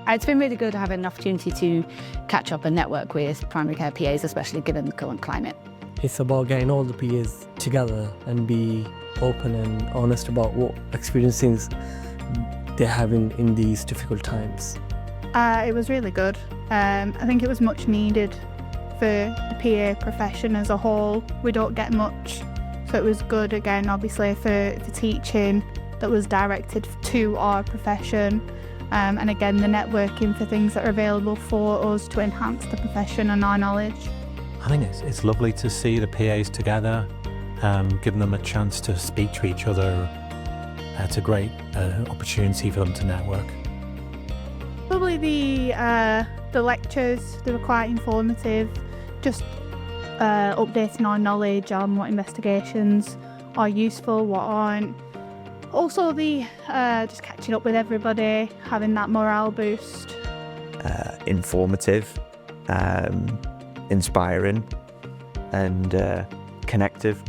It's been really good having an opportunity to catch up and network with primary care PAs, especially given the current climate. It's about getting all the PAs together and be open and honest about what experiences they're having in these difficult times. It was really good. I think it was much needed for the PA profession as a whole. We don't get much, so it was good again, obviously, for teaching that was directed to our profession. And again, the networking for things that are available for us to enhance the profession and our knowledge. I think it's lovely to see the PAs together, giving them a chance to speak to each other. It's a great opportunity for them to network. Probably the lectures, they were quite informative, just updating our knowledge on what investigations are useful, what aren't. Also the just catching up with everybody, having that morale boost. Informative, inspiring and connective.